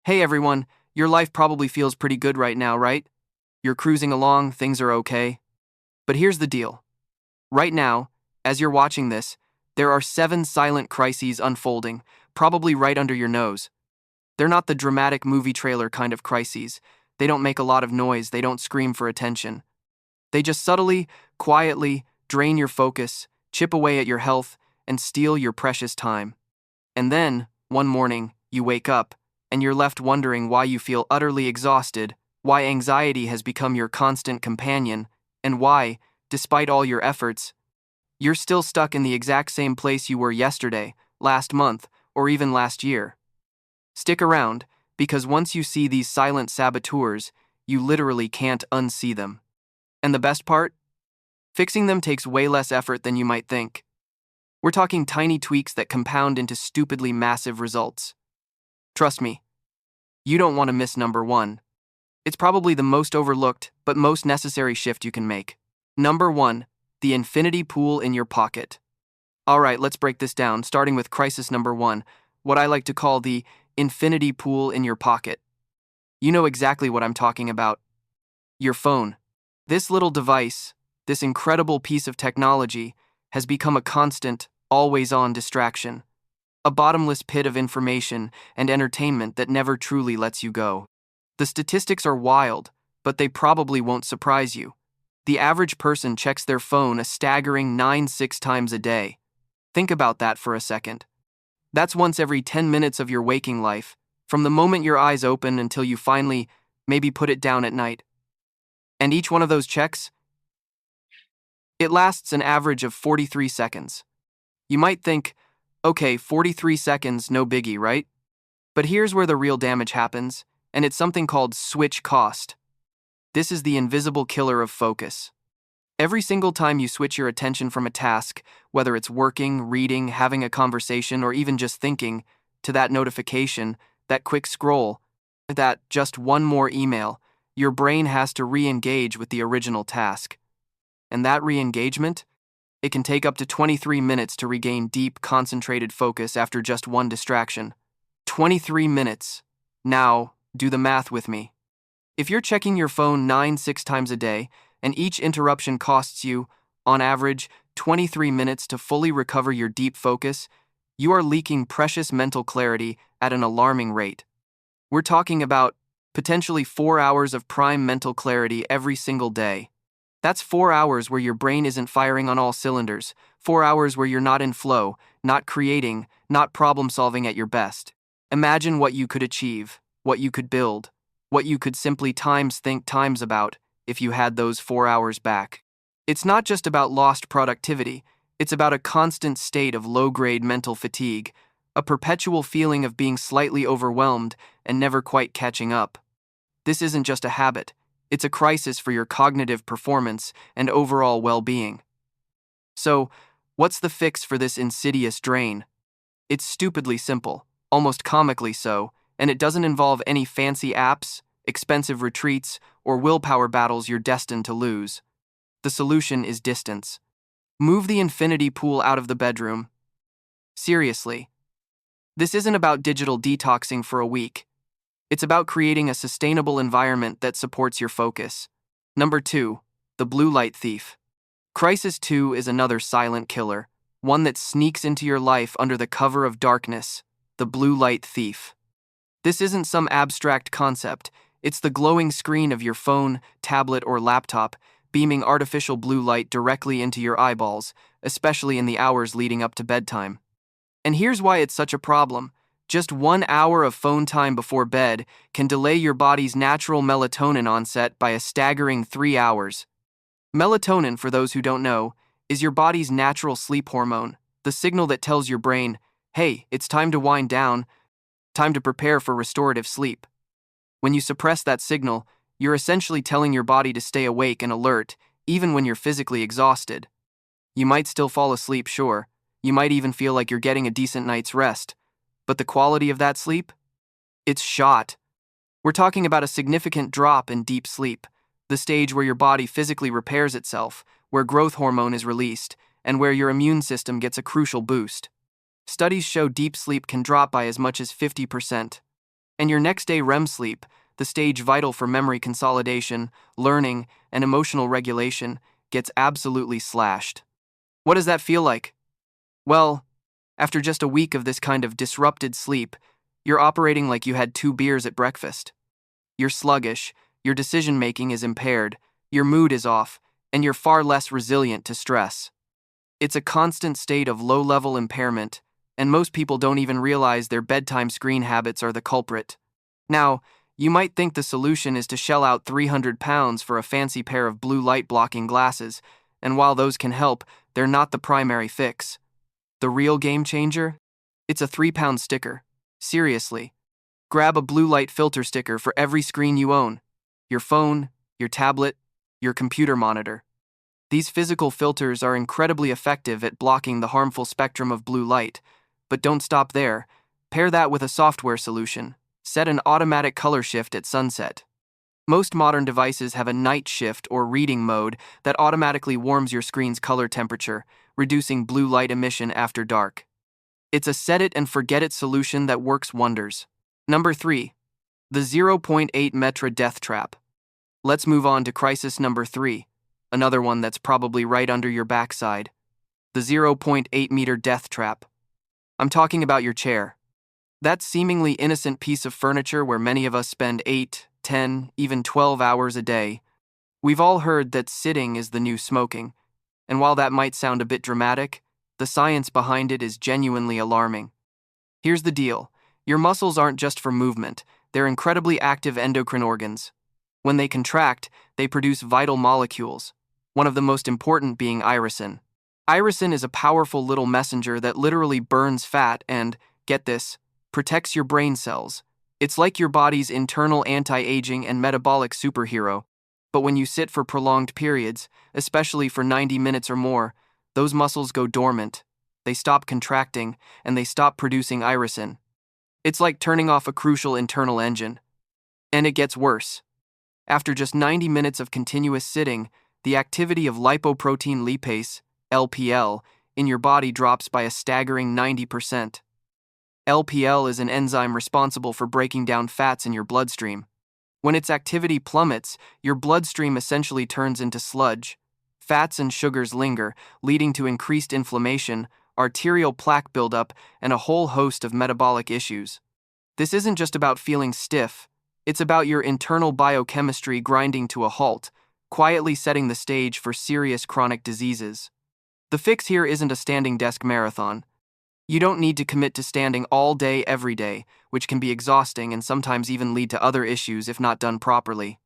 Hey everyone, your life probably feels pretty good right now, right? You're cruising along, things are okay. But here's the deal. Right now, as you're watching this, there are 7 silent crises unfolding, probably right under your nose. They're not the dramatic movie trailer kind of crises. They don't make a lot of noise, they don't scream for attention. They just subtly, quietly drain your focus, chip away at your health, and steal your precious time. And then, one morning, you wake up, and you're left wondering why you feel utterly exhausted, why anxiety has become your constant companion, and why, despite all your efforts, you're still stuck in the exact same place you were yesterday, last month, or even last year. Stick around, because once you see these silent saboteurs, you literally can't unsee them. And the best part? Fixing them takes way less effort than you might think. We're talking tiny tweaks that compound into stupidly massive results. Trust me, you don't want to miss number 1. It's probably the most overlooked, but most necessary shift you can make. Number 1, the infinity pool in your pocket. Alright, let's break this down, starting with crisis number 1, what I like to call the infinity pool in your pocket. You know exactly what I'm talking about. Your phone. This little device, this incredible piece of technology, has become a constant, always-on distraction. A bottomless pit of information and entertainment that never truly lets you go. The statistics are wild, but they probably won't surprise you. The average person checks their phone a staggering 9-6 times a day. Think about that for a second. That's once every 10 minutes of your waking life, from the moment your eyes open until you finally, maybe put it down at night. And each one of those checks? It lasts an average of 43 seconds. You might think, okay, 43 seconds, no biggie, right? But here's where the real damage happens, and it's something called switch cost. This is the invisible killer of focus. Every single time you switch your attention from a task, whether it's working, reading, having a conversation, or even just thinking, to that notification, that quick scroll, that just one more email, your brain has to re-engage with the original task. And that re-engagement? It can take up to 23 minutes to regain deep, concentrated focus after just one distraction. 23 minutes. Now, do the math with me. If you're checking your phone 9-6 times a day, and each interruption costs you, on average, 23 minutes to fully recover your deep focus, you are leaking precious mental clarity at an alarming rate. We're talking about potentially 4 hours of prime mental clarity every single day. That's 4 hours where your brain isn't firing on all cylinders, 4 hours where you're not in flow, not creating, not problem-solving at your best. Imagine what you could achieve, what you could build, what you could simply think times about if you had those 4 hours back. It's not just about lost productivity, it's about a constant state of low-grade mental fatigue, a perpetual feeling of being slightly overwhelmed and never quite catching up. This isn't just a habit. It's a crisis for your cognitive performance and overall well-being. So, what's the fix for this insidious drain? It's stupidly simple, almost comically so, and it doesn't involve any fancy apps, expensive retreats, or willpower battles you're destined to lose. The solution is distance. Move the infinity pool out of the bedroom. Seriously. This isn't about digital detoxing for a week. It's about creating a sustainable environment that supports your focus. Number 2, the blue light thief. Crisis 2 is another silent killer, one that sneaks into your life under the cover of darkness, the blue light thief. This isn't some abstract concept, it's the glowing screen of your phone, tablet, or laptop, beaming artificial blue light directly into your eyeballs, especially in the hours leading up to bedtime. And here's why it's such a problem. Just 1 hour of phone time before bed can delay your body's natural melatonin onset by a staggering 3 hours. Melatonin, for those who don't know, is your body's natural sleep hormone, the signal that tells your brain, hey, it's time to wind down, time to prepare for restorative sleep. When you suppress that signal, you're essentially telling your body to stay awake and alert, even when you're physically exhausted. You might still fall asleep, sure. You might even feel like you're getting a decent night's rest. But the quality of that sleep? It's shot. We're talking about a significant drop in deep sleep, the stage where your body physically repairs itself, where growth hormone is released, and where your immune system gets a crucial boost. Studies show deep sleep can drop by as much as 50%. And your next day REM sleep, the stage vital for memory consolidation, learning, and emotional regulation, gets absolutely slashed. What does that feel like? Well, after just a week of this kind of disrupted sleep, you're operating like you had 2 beers at breakfast. You're sluggish, your decision-making is impaired, your mood is off, and you're far less resilient to stress. It's a constant state of low-level impairment, and most people don't even realize their bedtime screen habits are the culprit. Now, you might think the solution is to shell out £300 for a fancy pair of blue light-blocking glasses, and while those can help, they're not the primary fix. The real game changer? It's a £3 sticker. Seriously. Grab a blue light filter sticker for every screen you own. Your phone, your tablet, your computer monitor. These physical filters are incredibly effective at blocking the harmful spectrum of blue light. But don't stop there. Pair that with a software solution. Set an automatic color shift at sunset. Most modern devices have a night shift or reading mode that automatically warms your screen's color temperature, reducing blue light emission after dark. It's a set-it-and-forget-it solution that works wonders. Number 3. The 0.8 metra death trap. Let's move on to crisis number 3, another one that's probably right under your backside. The 0.8 meter death trap. I'm talking about your chair. That seemingly innocent piece of furniture where many of us spend 8, 10, even 12 hours a day. We've all heard that sitting is the new smoking, and while that might sound a bit dramatic, the science behind it is genuinely alarming. Here's the deal. Your muscles aren't just for movement, they're incredibly active endocrine organs. When they contract, they produce vital molecules, one of the most important being irisin. Irisin is a powerful little messenger that literally burns fat and, get this, protects your brain cells. It's like your body's internal anti-aging and metabolic superhero. But when you sit for prolonged periods, especially for 90 minutes or more, those muscles go dormant. They stop contracting, and they stop producing irisin. It's like turning off a crucial internal engine. And it gets worse. After just 90 minutes of continuous sitting, the activity of lipoprotein lipase, LPL, in your body drops by a staggering 90%. LPL is an enzyme responsible for breaking down fats in your bloodstream. When its activity plummets, your bloodstream essentially turns into sludge. Fats and sugars linger, leading to increased inflammation, arterial plaque buildup, and a whole host of metabolic issues. This isn't just about feeling stiff, it's about your internal biochemistry grinding to a halt, quietly setting the stage for serious chronic diseases. The fix here isn't a standing desk marathon. You don't need to commit to standing all day every day, which can be exhausting and sometimes even lead to other issues if not done properly.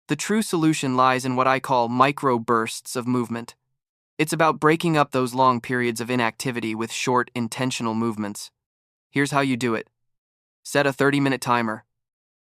The true solution lies in what I call micro-bursts of movement. It's about breaking up those long periods of inactivity with short, intentional movements. Here's how you do it. Set a 30-minute timer.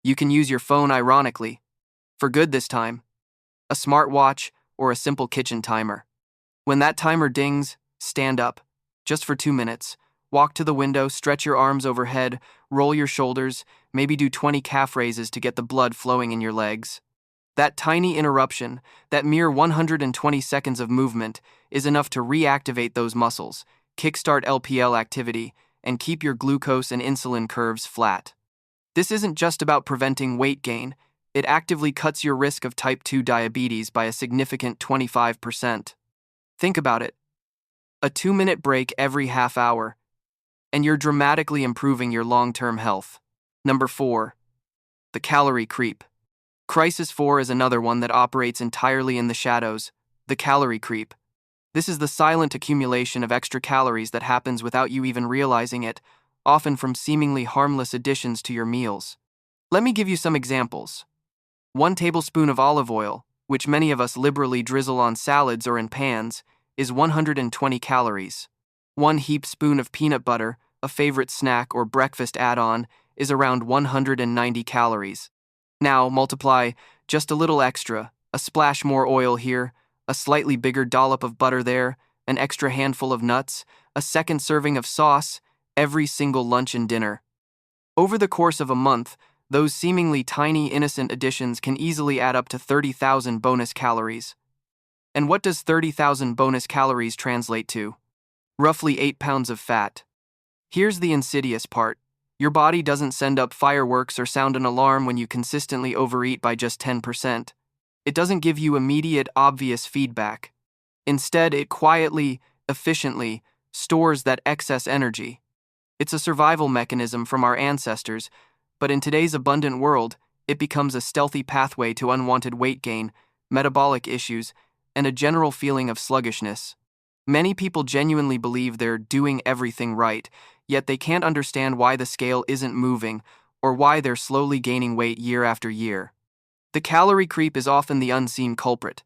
You can use your phone ironically. For good this time. A smartwatch or a simple kitchen timer. When that timer dings, stand up. Just for 2 minutes. Walk to the window, stretch your arms overhead, roll your shoulders, maybe do 20 calf raises to get the blood flowing in your legs. That tiny interruption, that mere 120 seconds of movement, is enough to reactivate those muscles, kickstart LPL activity, and keep your glucose and insulin curves flat. This isn't just about preventing weight gain, it actively cuts your risk of type 2 diabetes by a significant 25%. Think about it. A 2-minute break every half hour, and you're dramatically improving your long-term health. Number 4. The calorie creep. Crisis 4 is another one that operates entirely in the shadows, the calorie creep. This is the silent accumulation of extra calories that happens without you even realizing it, often from seemingly harmless additions to your meals. Let me give you some examples. 1 tablespoon of olive oil, which many of us liberally drizzle on salads or in pans, is 120 calories. 1 heaped spoon of peanut butter, a favorite snack or breakfast add-on, is around 190 calories. Now multiply just a little extra, a splash more oil here, a slightly bigger dollop of butter there, an extra handful of nuts, a second serving of sauce, every single lunch and dinner. Over the course of a month, those seemingly tiny innocent additions can easily add up to 30,000 bonus calories. And what does 30,000 bonus calories translate to? Roughly 8 pounds of fat. Here's the insidious part. Your body doesn't send up fireworks or sound an alarm when you consistently overeat by just 10%. It doesn't give you immediate, obvious feedback. Instead, it quietly, efficiently stores that excess energy. It's a survival mechanism from our ancestors, but in today's abundant world, it becomes a stealthy pathway to unwanted weight gain, metabolic issues, and a general feeling of sluggishness. Many people genuinely believe they're doing everything right, yet they can't understand why the scale isn't moving or why they're slowly gaining weight year after year. The calorie creep is often the unseen culprit.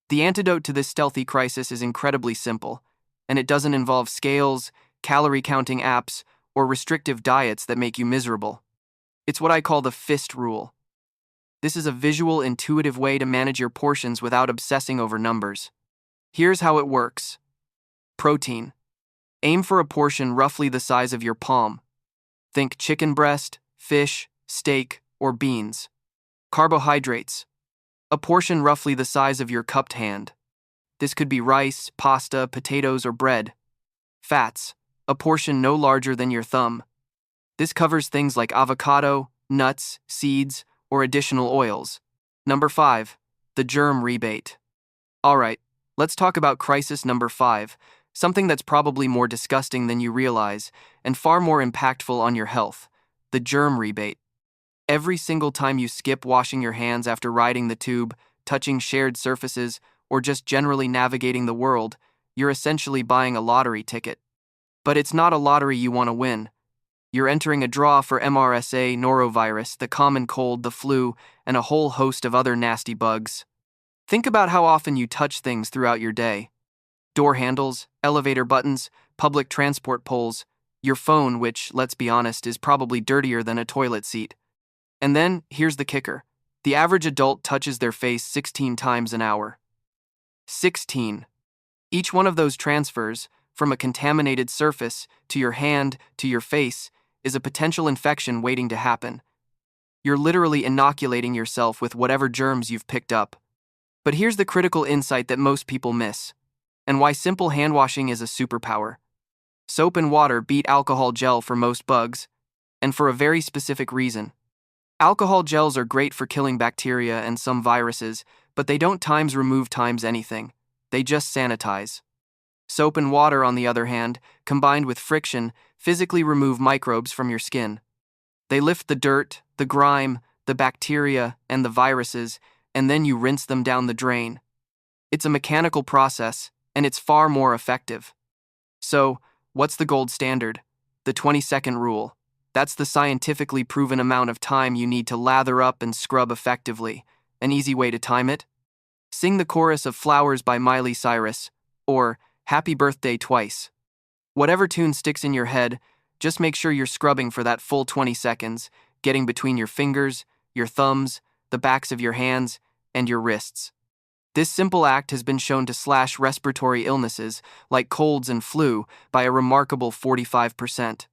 The antidote to this stealthy crisis is incredibly simple, and it doesn't involve scales, calorie counting apps, or restrictive diets that make you miserable. It's what I call the fist rule. This is a visual, intuitive way to manage your portions without obsessing over numbers. Here's how it works. Protein. Aim for a portion roughly the size of your palm. Think chicken breast, fish, steak, or beans. Carbohydrates. A portion roughly the size of your cupped hand. This could be rice, pasta, potatoes, or bread. Fats. A portion no larger than your thumb. This covers things like avocado, nuts, seeds, or additional oils. Number 5. The germ rebate. Alright, let's talk about crisis number 5, something that's probably more disgusting than you realize, and far more impactful on your health. The germ rebate. Every single time you skip washing your hands after riding the tube, touching shared surfaces, or just generally navigating the world, you're essentially buying a lottery ticket. But it's not a lottery you want to win. You're entering a draw for MRSA, norovirus, the common cold, the flu, and a whole host of other nasty bugs. Think about how often you touch things throughout your day. Door handles, elevator buttons, public transport poles, your phone, which, let's be honest, is probably dirtier than a toilet seat. And then, here's the kicker. The average adult touches their face 16 times an hour. 16. Each one of those transfers, from a contaminated surface to your hand to your face, is a potential infection waiting to happen. You're literally inoculating yourself with whatever germs you've picked up. But here's the critical insight that most people miss, and why simple hand washing is a superpower. Soap and water beat alcohol gel for most bugs, and for a very specific reason. Alcohol gels are great for killing bacteria and some viruses, but they don't times remove times anything. They just sanitize. Soap and water, on the other hand, combined with friction, physically remove microbes from your skin. They lift the dirt, the grime, the bacteria, and the viruses, and then you rinse them down the drain. It's a mechanical process, and it's far more effective. So, what's the gold standard? The 20-second rule. That's the scientifically proven amount of time you need to lather up and scrub effectively. An easy way to time it? Sing the chorus of Flowers by Miley Cyrus, or Happy Birthday twice. Whatever tune sticks in your head, just make sure you're scrubbing for that full 20 seconds, getting between your fingers, your thumbs, the backs of your hands, and your wrists. This simple act has been shown to slash respiratory illnesses, like colds and flu, by a remarkable 45%.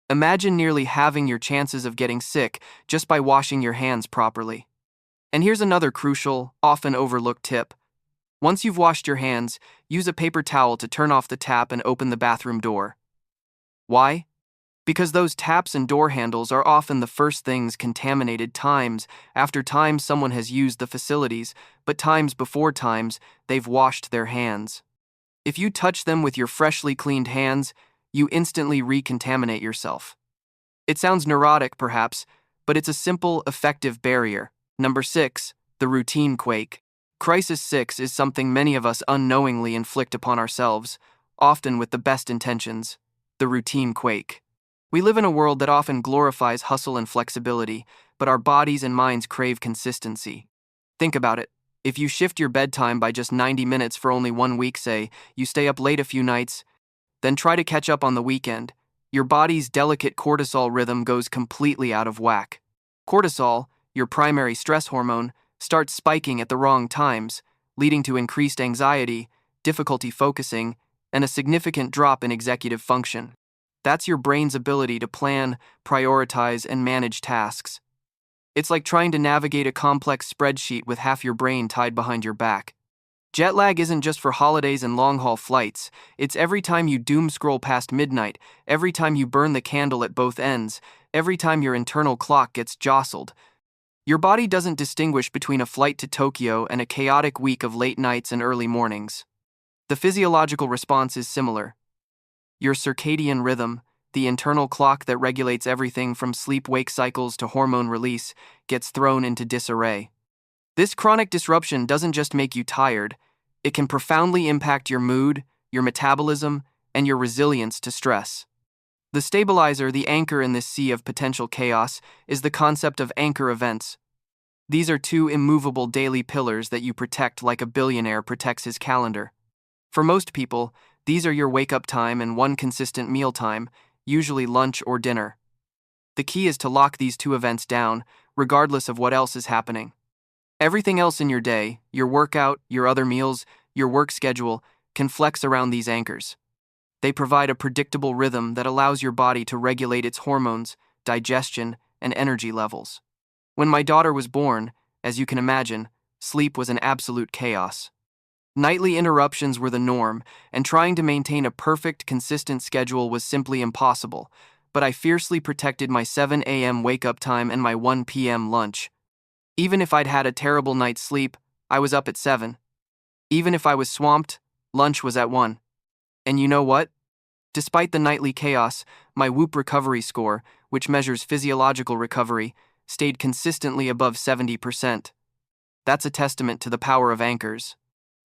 Imagine nearly halving your chances of getting sick just by washing your hands properly. And here's another crucial, often overlooked tip. Once you've washed your hands, use a paper towel to turn off the tap and open the bathroom door. Why? Because those taps and door handles are often the first things contaminated times after times someone has used the facilities, but times before times they've washed their hands. If you touch them with your freshly cleaned hands, you instantly recontaminate yourself. It sounds neurotic, perhaps, but it's a simple, effective barrier. Number 6, the routine quake. Crisis 6 is something many of us unknowingly inflict upon ourselves, often with the best intentions. The routine quake. We live in a world that often glorifies hustle and flexibility, but our bodies and minds crave consistency. Think about it. If you shift your bedtime by just 90 minutes for only 1 week, say, you stay up late a few nights, then try to catch up on the weekend, your body's delicate cortisol rhythm goes completely out of whack. Cortisol, your primary stress hormone, starts spiking at the wrong times, leading to increased anxiety, difficulty focusing, and a significant drop in executive function. That's your brain's ability to plan, prioritize, and manage tasks. It's like trying to navigate a complex spreadsheet with half your brain tied behind your back. Jet lag isn't just for holidays and long-haul flights, it's every time you doom scroll past midnight, every time you burn the candle at both ends, every time your internal clock gets jostled. Your body doesn't distinguish between a flight to Tokyo and a chaotic week of late nights and early mornings. The physiological response is similar. Your circadian rhythm, the internal clock that regulates everything from sleep-wake cycles to hormone release, gets thrown into disarray. This chronic disruption doesn't just make you tired, it can profoundly impact your mood, your metabolism, and your resilience to stress. The stabilizer, the anchor in this sea of potential chaos, is the concept of anchor events. These are two immovable daily pillars that you protect like a billionaire protects his calendar. For most people, these are your wake-up time and one consistent meal time, usually lunch or dinner. The key is to lock these two events down, regardless of what else is happening. Everything else in your day, your workout, your other meals, your work schedule, can flex around these anchors. They provide a predictable rhythm that allows your body to regulate its hormones, digestion, and energy levels. When my daughter was born, as you can imagine, sleep was an absolute chaos. Nightly interruptions were the norm, and trying to maintain a perfect, consistent schedule was simply impossible, but I fiercely protected my 7 a.m. wake-up time and my 1 p.m. lunch. Even if I'd had a terrible night's sleep, I was up at 7. Even if I was swamped, lunch was at 1. And you know what? Despite the nightly chaos, my Whoop recovery score, which measures physiological recovery, stayed consistently above 70%. That's a testament to the power of anchors.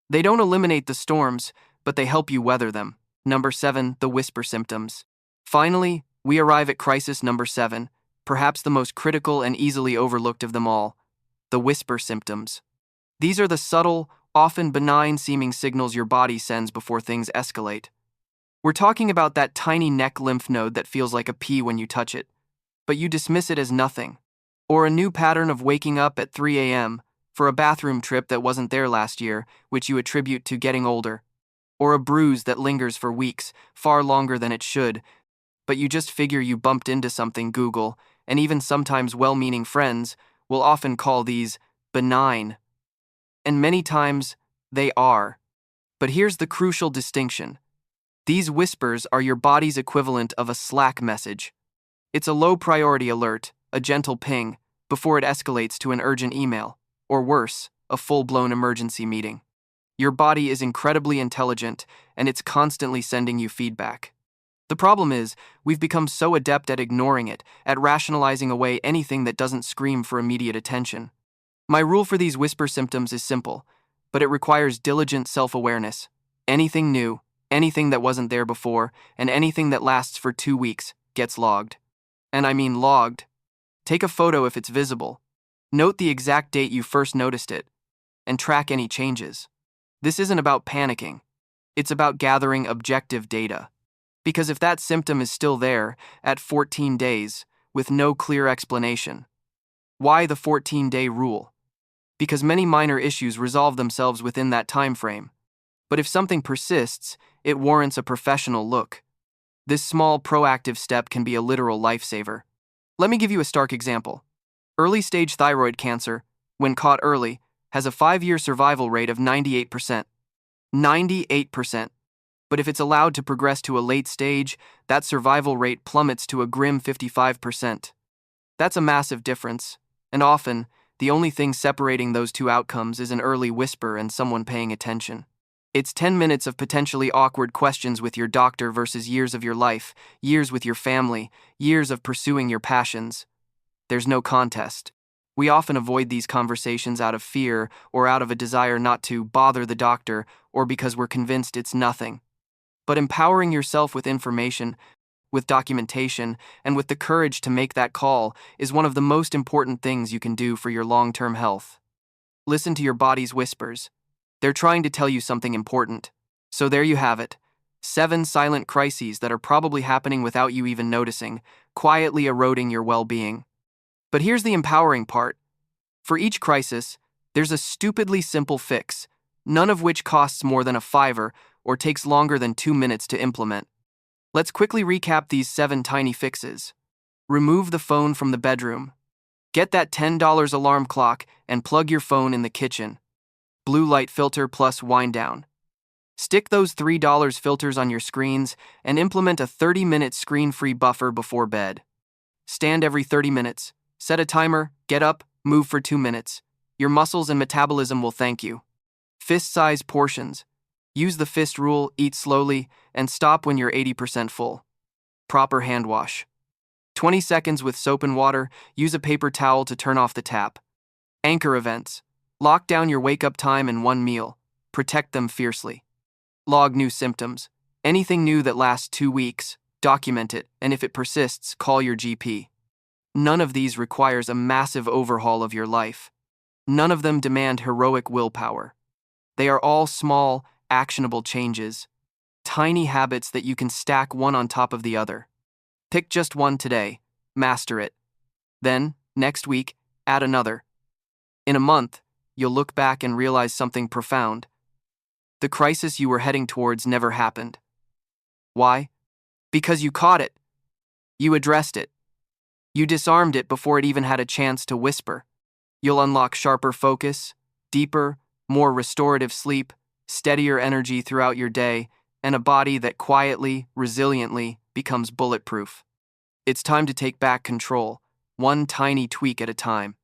They don't eliminate the storms, but they help you weather them. Number 7, the whisper symptoms. Finally, we arrive at crisis number 7, perhaps the most critical and easily overlooked of them all, the whisper symptoms. These are the subtle, often benign-seeming signals your body sends before things escalate. We're talking about that tiny neck lymph node that feels like a pea when you touch it, but you dismiss it as nothing. Or a new pattern of waking up at 3 a.m. for a bathroom trip that wasn't there last year, which you attribute to getting older. Or a bruise that lingers for weeks, far longer than it should, but you just figure you bumped into something. Google, and even sometimes well-meaning friends, will often call these benign. And many times, they are. But here's the crucial distinction. These whispers are your body's equivalent of a Slack message. It's a low-priority alert, a gentle ping, before it escalates to an urgent email, or worse, a full-blown emergency meeting. Your body is incredibly intelligent, and it's constantly sending you feedback. The problem is, we've become so adept at ignoring it, at rationalizing away anything that doesn't scream for immediate attention. My rule for these whisper symptoms is simple, but it requires diligent self-awareness. Anything new, anything that wasn't there before, and anything that lasts for 2 weeks, gets logged. And I mean logged. Take a photo if it's visible. Note the exact date you first noticed it, and track any changes. This isn't about panicking. It's about gathering objective data. Because if that symptom is still there, at 14 days, with no clear explanation. Why the 14-day rule? Because many minor issues resolve themselves within that time frame. But if something persists, it warrants a professional look. This small, proactive step can be a literal lifesaver. Let me give you a stark example. Early-stage thyroid cancer, when caught early, has a 5-year survival rate of 98%. 98%. But if it's allowed to progress to a late stage, that survival rate plummets to a grim 55%. That's a massive difference, and often, the only thing separating those two outcomes is an early whisper and someone paying attention. It's 10 minutes of potentially awkward questions with your doctor versus years of your life, years with your family, years of pursuing your passions. There's no contest. We often avoid these conversations out of fear or out of a desire not to bother the doctor or because we're convinced it's nothing. But empowering yourself with information, with documentation, and with the courage to make that call is one of the most important things you can do for your long-term health. Listen to your body's whispers. They're trying to tell you something important. So there you have it. 7 silent crises that are probably happening without you even noticing, quietly eroding your well-being. But here's the empowering part. For each crisis, there's a stupidly simple fix, none of which costs more than a $5 or takes longer than 2 minutes to implement. Let's quickly recap these 7 tiny fixes. Remove the phone from the bedroom. Get that $10 alarm clock and plug your phone in the kitchen. blue light filter plus wind down. Stick those $3 filters on your screens and implement a 30-minute screen-free buffer before bed. Stand every 30 minutes, set a timer, get up, move for 2 minutes. Your muscles and metabolism will thank you. Fist-size portions. Use the fist rule, eat slowly, and stop when you're 80% full. Proper hand wash. 20 seconds with soap and water, use a paper towel to turn off the tap. Anchor events. Lock down your wake-up time and one meal. Protect them fiercely. Log new symptoms. Anything new that lasts 2 weeks, document it, and if it persists, call your GP. None of these requires a massive overhaul of your life. None of them demand heroic willpower. They are all small, actionable changes. Tiny habits that you can stack one on top of the other. Pick just one today, master it. Then, next week, add another. In a month, you'll look back and realize something profound. The crisis you were heading towards never happened. Why? Because you caught it. You addressed it. You disarmed it before it even had a chance to whisper. You'll unlock sharper focus, deeper, more restorative sleep, steadier energy throughout your day, and a body that quietly, resiliently becomes bulletproof. It's time to take back control, one tiny tweak at a time.